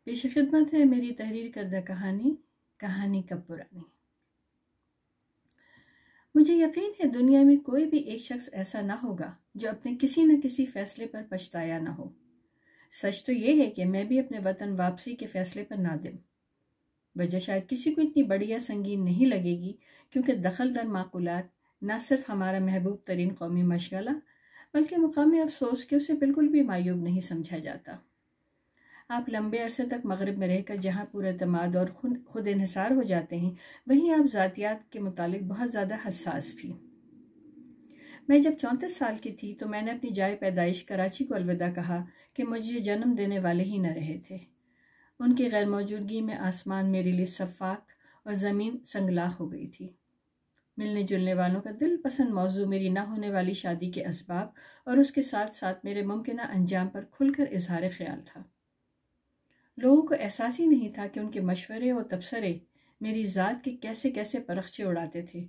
پیش خدمت ہے میری تحریر کردہ کہانی کب پرانی۔ مجھے یقین ہے دنیا میں کوئی بھی ایک شخص ایسا نہ ہوگا جو اپنے کسی نہ کسی فیصلے پر پچھتایا نہ ہو۔ سچ تو یہ ہے کہ میں بھی اپنے وطن واپسی کے فیصلے پر نادم۔ وجہ شاید کسی کو اتنی بڑی یا سنگین نہیں لگے گی، کیونکہ دخل در معقولات نہ صرف ہمارا محبوب ترین قومی مشغلہ بلکہ مقامی افسوس کہ اسے بالکل بھی معیوب نہیں سمجھا جاتا۔ آپ لمبے عرصے تک مغرب میں رہ کر جہاں پر اعتماد اور خود انحصار ہو جاتے ہیں، وہیں آپ ذاتیات کے متعلق بہت زیادہ حساس بھی۔ میں جب 34 سال کی تھی تو میں نے اپنی جائے پیدائش کراچی کو الوداع کہا کہ مجھے جنم دینے والے ہی نہ رہے تھے۔ ان کی غیر موجودگی میں آسمان میرے لیے صفاق اور زمین سنگلاخ ہو گئی تھی۔ ملنے جلنے والوں کا دل پسند موضوع میری نہ ہونے والی شادی کے اسباب اور اس کے ساتھ ساتھ میرے ممکنہ انجام پر کھل کر اظہار خیال تھا۔ لوگوں کو احساس ہی نہیں تھا کہ ان کے مشورے و تبصرے میری ذات کے کیسے کیسے پرخچے اڑاتے تھے۔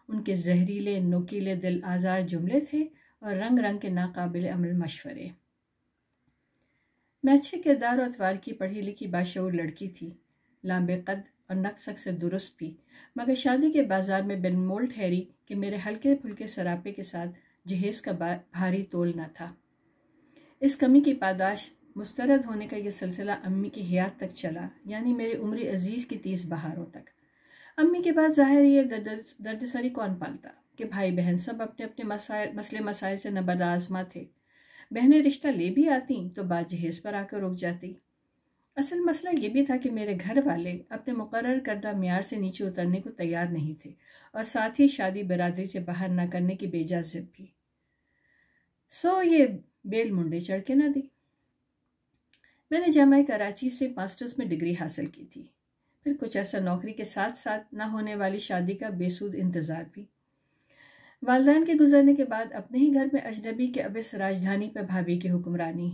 ان کے زہریلے نوکیلے دل آزار جملے تھے اور رنگ رنگ کے ناقابل عمل مشورے۔ میں اچھے کردار و اتوار کی پڑھی لکھی باشعور لڑکی تھی، لامبے قد اور نقص سے درست بھی، مگر شادی کے بازار میں بن مول ٹھہری کہ میرے ہلکے پھلکے سراپے کے ساتھ جہیز کا بھاری تول نہ تھا۔ اس کمی کی پاداش مسترد ہونے کا یہ سلسلہ امی کی حیات تک چلا، یعنی میرے عمر عزیز کی 30 بہاروں تک۔ امی کے بعد ظاہر یہ درد سری کون پالتا کہ بھائی بہن سب اپنے اپنے مسئلے مسائل سے نبرد آزما تھے۔ بہنیں رشتہ لے بھی آتی تو بات جہیز پر آ کر رک جاتی۔ اصل مسئلہ یہ بھی تھا کہ میرے گھر والے اپنے مقرر کردہ معیار سے نیچے اترنے کو تیار نہیں تھے اور ساتھ ہی شادی برادری سے باہر نہ کرنے کی بیجا ضد بھی۔ سو یہ بیل منڈے چڑھ کے نہ دی۔ میں نے جامعہ کراچی سے ماسٹرز میں ڈگری حاصل کی تھی، پھر کچھ عرصہ نوکری کے ساتھ ساتھ نہ ہونے والی شادی کا بے سود انتظار بھی۔ والدین کے گزرنے کے بعد اپنے ہی گھر میں اجنبی کے ابس راجدھانی پر بھابھی کی حکمرانی۔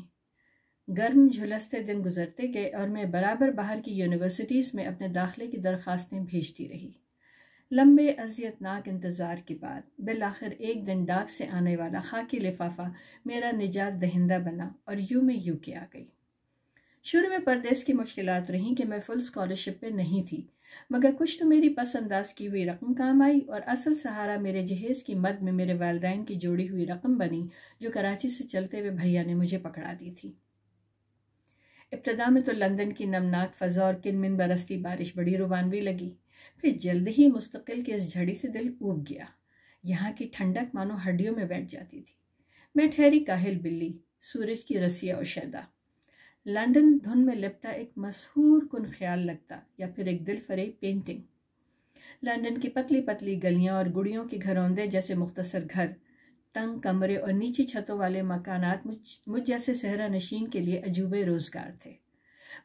گرم جھلستے دن گزرتے گئے اور میں برابر باہر کی یونیورسٹیز میں اپنے داخلے کی درخواستیں بھیجتی رہی۔ لمبے اذیت ناک انتظار کے بعد بالآخر ایک دن ڈاک سے آنے والا خاکی لفافہ میرا نجات دہندہ بنا اور یوں میں یو کے آ گئی۔ شروع میں پردیس کی مشکلات رہیں کہ میں فل اسکالرشپ پہ نہیں تھی، مگر کچھ تو میری پس انداز کی ہوئی رقم کام آئی اور اصل سہارا میرے جہیز کی مد میں میرے والدین کی جوڑی ہوئی رقم بنی جو کراچی سے چلتے ہوئے بھیا نے مجھے پکڑا دی تھی۔ ابتدا میں تو لندن کی نمناک فضا اور کن من برستی بارش بڑی روانوی لگی، پھر جلد ہی مستقل کے اس جھڑی سے دل اوب گیا۔ یہاں کی ٹھنڈک مانو ہڈیوں میں بیٹھ جاتی تھی۔ میں ٹھہری کاہل بلی، سورج کی رسیہ اور شیدا۔ لندن دھن میں لپٹا ایک مسحور کن خیال لگتا یا پھر ایک دل فریب پینٹنگ۔ لندن کی پتلی پتلی گلیاں اور گڑیوں کے گھروندے جیسے مختصر گھر، تنگ کمرے اور نیچی چھتوں والے مکانات مجھ جیسے صحرا نشین کے لیے عجوبے روزگار تھے۔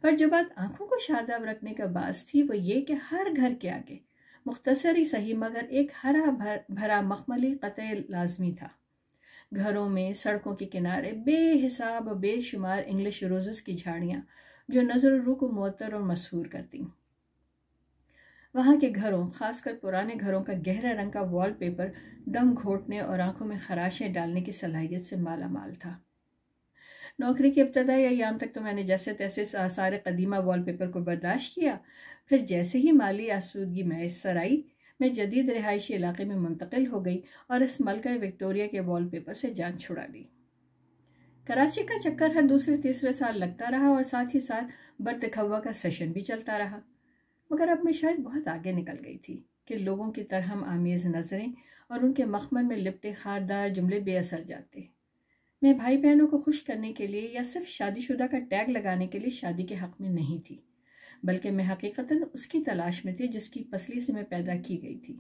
پر جو بات آنکھوں کو شاداب رکھنے کا باعث تھی وہ یہ کہ ہر گھر کے آگے مختصر ہی صحیح مگر ایک ہرا بھرا مخملی قطع لازمی تھا۔ گھروں میں سڑکوں کے کنارے بے حساب و بے شمار انگلش روزز کی جھاڑیاں جو نظر و روح کو معطر اور مسحور کرتی۔ وہاں کے گھروں، خاص کر پرانے گھروں کا گہرے رنگ کا وال پیپر دم گھونٹنے اور آنکھوں میں خراشیں ڈالنے کی صلاحیت سے مالا مال تھا۔ نوکری کے ابتدائی ایام تک تو میں نے جیسے تیسے آثار قدیمہ وال پیپر کو برداشت کیا، پھر جیسے ہی مالی آسودگی میسر آئی میں جدید رہائشی علاقے میں منتقل ہو گئی اور اس ملکہ وکٹوریہ کے وال پیپر سے جان چھڑا لی۔ کراچی کا چکر ہر دوسرے تیسرے سال لگتا رہا اور ساتھ ہی ساتھ برتخوا کا سیشن بھی چلتا رہا، مگر اب میں شاید بہت آگے نکل گئی تھی کہ لوگوں کی ترہم آمیز نظریں اور ان کے مخمل میں لپٹے خاردار جملے بے اثر جاتے۔ میں بھائی بہنوں کو خوش کرنے کے لیے یا صرف شادی شدہ کا ٹیگ لگانے کے لیے شادی کے حق میں نہیں تھی، بلکہ میں حقیقتاً اس کی تلاش میں تھی جس کی پسلی سے میں پیدا کی گئی تھی۔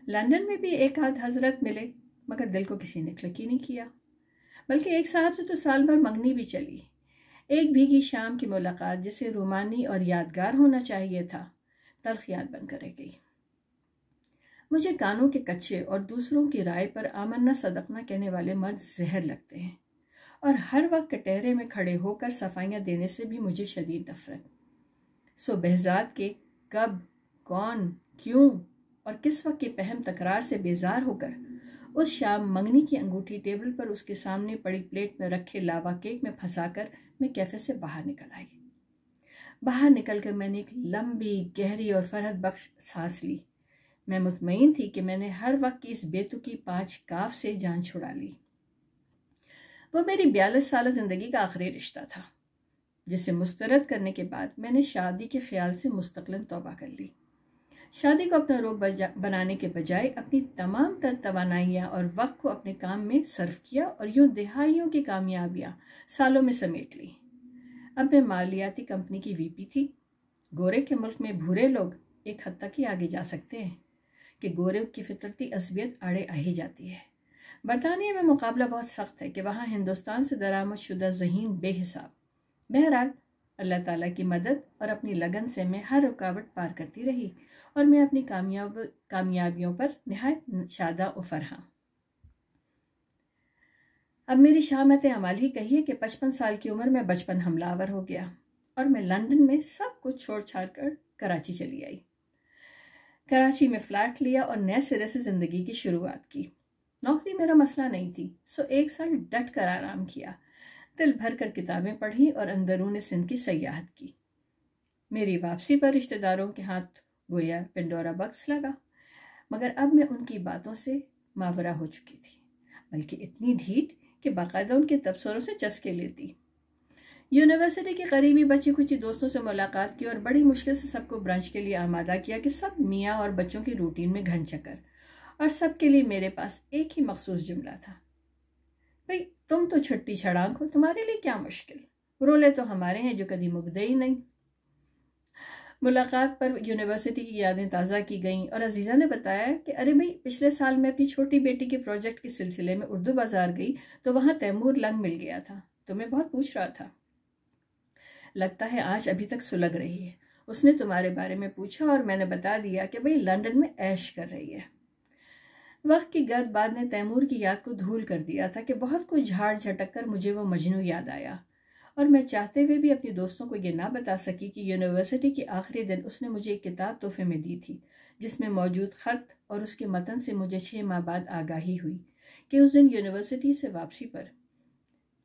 لندن میں بھی ایک آدھ حضرت ملے مگر دل کو کسی نے کلک ہی نہیں کیا، بلکہ ایک صاحب سے تو سال بھر منگنی بھی چلی۔ ایک بھیگی شام کی ملاقات جسے رومانی اور یادگار ہونا چاہیے تھا، تلخ یاد بن کر رہ گئی۔ مجھے کانوں کے کچے اور دوسروں کی رائے پر آمنا صدقنا کہنے والے مرد زہر لگتے ہیں، اور ہر وقت کٹہرے میں کھڑے ہو کر صفائیاں دینے سے بھی مجھے شدید نفرت۔ سو بہزاد کے کب، کون، کیوں اور کس وقت کی پہم تکرار سے بیزار ہو کر اس شام منگنی کی انگوٹھی ٹیبل پر اس کے سامنے پڑی پلیٹ میں رکھے لاوا کیک میں پھنسا کر میں کیفے سے باہر نکل آئی۔ باہر نکل کر میں نے ایک لمبی گہری اور فرحت بخش سانس لی۔ میں مطمئن تھی کہ میں نے ہر وقت کی اس بیتکی 5 کاف سے جان چھڑا لی۔ وہ میری 42 سالہ زندگی کا آخری رشتہ تھا، جسے مسترد کرنے کے بعد میں نے شادی کے خیال سے مستقلاً توبہ کر لی۔ شادی کو اپنا روگ بنانے کے بجائے اپنی تمام تر توانائیاں اور وقت کو اپنے کام میں صرف کیا اور یوں دہائیوں کی کامیابیاں سالوں میں سمیٹ لی۔ اب میں مالیاتی کمپنی کی وی پی تھی۔ گورے کے ملک میں بھورے لوگ ایک حد تک ہی آگے جا سکتے ہیں کہ گورے کی فطرتی عصبیت آڑے آ ہی جاتی ہے۔ برطانیہ میں مقابلہ بہت سخت ہے کہ وہاں ہندوستان سے درآمد شدہ ذہین بے حساب۔ بہرحال اللہ تعالیٰ کی مدد اور اپنی لگن سے میں ہر رکاوٹ پار کرتی رہی اور میں اپنی کامیابیوں پر نہایت شادہ و فرحاں۔ اب میری شامت عمل ہی کہیے کہ 55 سال کی عمر میں بچپن حملہ آور ہو گیا اور میں لندن میں سب کچھ چھوڑ چھاڑ کر کراچی چلی آئی۔ کراچی میں فلیٹ لیا اور نئے سرے سے زندگی کی شروعات کی۔ نوکری میرا مسئلہ نہیں تھی، سو 1 سال ڈٹ کر آرام کیا، دل بھر کر کتابیں پڑھی اور اندرون سندھ کی سیاحت کی۔ میری واپسی پر رشتہ داروں کے ہاتھ گویا پنڈورا باکس لگا، مگر اب میں ان کی باتوں سے ماورا ہو چکی تھی، بلکہ اتنی ڈھیٹ کہ باقاعدہ ان کے تبصروں سے چسکے لیتی۔ یونیورسٹی کے قریبی بچی کچی دوستوں سے ملاقات کی اور بڑی مشکل سے سب کو برنچ کے لیے آمادہ کیا کہ سب میاں اور بچوں کی روٹین میں گھن چکر، اور سب کے لیے میرے پاس ایک ہی مخصوص جملہ تھا، بھئی تم تو چھٹی چھڑانک ہو، تمہارے لیے کیا مشکل، رولے تو ہمارے ہیں جو کبھی مکدے ہی نہیں۔ ملاقات پر یونیورسٹی کی یادیں تازہ کی گئیں اور عزیزہ نے بتایا کہ ارے بھئی پچھلے سال میں اپنی چھوٹی بیٹی کے پروجیکٹ کے سلسلے میں اردو بازار گئی تو وہاں تیمور لنگ مل گیا تھا، تمہیں بہت پوچھ رہا تھا، لگتا ہے آج ابھی تک سلگ رہی ہے، اس نے تمہارے بارے میں پوچھا اور میں نے بتا دیا کہ بھئی لندن میں عیش کر رہی ہے۔ وقت کی گرد بعد نے تیمور کی یاد کو دھول کر دیا تھا کہ بہت کچھ جھاڑ جھٹک کر مجھے وہ مجنوں یاد آیا، اور میں چاہتے ہوئے بھی اپنی دوستوں کو یہ نہ بتا سکی کہ یونیورسٹی کے آخری دن اس نے مجھے ایک کتاب تحفے میں دی تھی، جس میں موجود خط اور اس کے متن سے مجھے 6 ماہ بعد آگاہی ہوئی کہ اس دن یونیورسٹی سے واپسی پر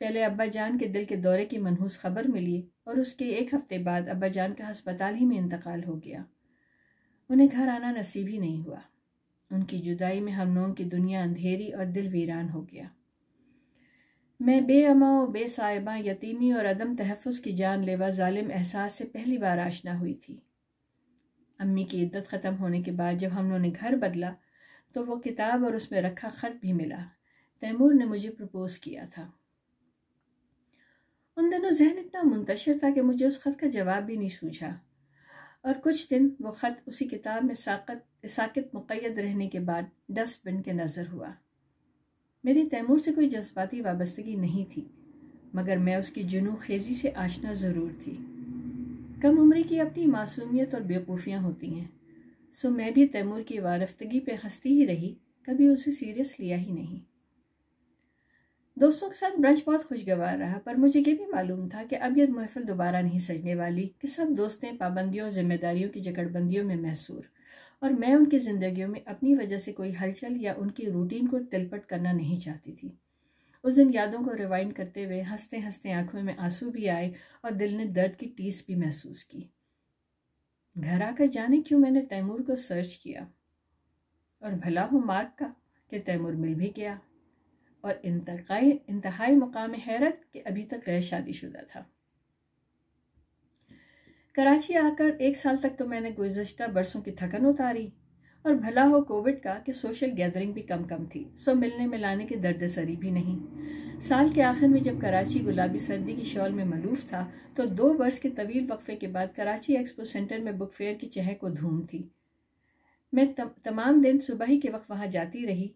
پہلے ابا جان کے دل کے دورے کی منحوس خبر ملی اور اس کے 1 ہفتے بعد ابا جان کا ہسپتال ہی میں انتقال ہو گیا۔ انہیں گھر آنا نصیب ہی نہیں ہوا۔ ان کی جدائی میں ہم لوگوں کی دنیا اندھیری اور دل ویران ہو گیا۔ میں بے اماں و بے صاحباں، یتیمی اور عدم تحفظ کی جان لیوا ظالم احساس سے پہلی بار آشنا ہوئی تھی۔ امی کی عدت ختم ہونے کے بعد جب ہم لوگوں نے گھر بدلا تو وہ کتاب اور اس میں رکھا خط بھی ملا۔ تیمور نے مجھے پرپوز کیا تھا۔ ان دنوں ذہن اتنا منتشر تھا کہ مجھے اس خط کا جواب بھی نہیں سوجھا، اور کچھ دن وہ خط اسی کتاب میں ساکت مقید رہنے کے بعد ڈسٹ بن کے نظر ہوا۔ میری تیمور سے کوئی جذباتی وابستگی نہیں تھی، مگر میں اس کی جنون خیزی سے آشنا ضرور تھی۔ کم عمری کی اپنی معصومیت اور بیوقوفیاں ہوتی ہیں، سو میں بھی تیمور کی وارفتگی پہ ہنستی ہی رہی، کبھی اسے سیریس لیا ہی نہیں۔ دوستوں کے ساتھ برنچ بہت خوشگوار رہا، پر مجھے یہ بھی معلوم تھا کہ اب یہ محفل دوبارہ نہیں سجنے والی، کہ سب دوستیں پابندیوں اور ذمہ داریوں کی جکڑ بندیوں میں محصور، اور میں ان کی زندگیوں میں اپنی وجہ سے کوئی ہلچل یا ان کی روٹین کو تلپٹ کرنا نہیں چاہتی تھی۔ اس دن یادوں کو ریوائنڈ کرتے ہوئے ہنستے ہنستے آنکھوں میں آنسو بھی آئے اور دل نے درد کی ٹیس بھی محسوس کی۔ گھر آ کر جانے کیوں میں نے تیمور کو سرچ کیا، اور بھلا ہو مارک کا کہ تیمور مل بھی گیا، اور انتہائی مقام حیرت کہ ابھی تک غیر شادی شدہ تھا۔ کراچی آ کر 1 سال تک تو میں نے گزشتہ برسوں کی تھکن اتاری، اور بھلا ہو کووڈ کا کہ سوشل گیدرنگ بھی کم تھی، سو ملنے ملانے کے درد سری بھی نہیں۔ سال کے آخر میں جب کراچی گلابی سردی کی شال میں ملوف تھا تو 2 برس کے طویل وقفے کے بعد کراچی ایکسپو سینٹر میں بک فیئر کی چہک و دھوم تھی۔ میں تمام دن صبح ہی کے وقت وہاں جاتی رہی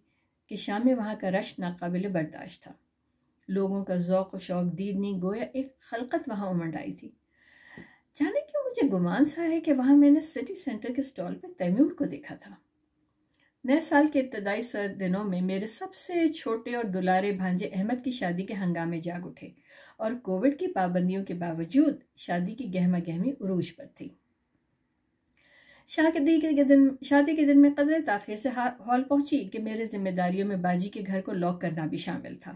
کہ شام میں وہاں کا رش ناقابل برداشت تھا۔ لوگوں کا ذوق و شوق دیدنی گویا ایک خلقت وہاں امنڈ آئی تھی۔ جانے کیوں مجھے گمان سا ہے کہ وہاں میں نے سٹی سینٹر کے سٹال پہ تیمور کو دیکھا تھا۔ نئے سال کے ابتدائی دنوں میں میرے سب سے چھوٹے اور دلارے بھانجے احمد کی شادی کے ہنگامے جاگ اٹھے، اور کووڈ کی پابندیوں کے باوجود شادی کی گہما گہمی عروج پر تھی۔ شادی کے دن میں قدرے تاخیر سے ہال پہنچی کہ میرے ذمہ داریوں میں باجی کے گھر کو لاک کرنا بھی شامل تھا،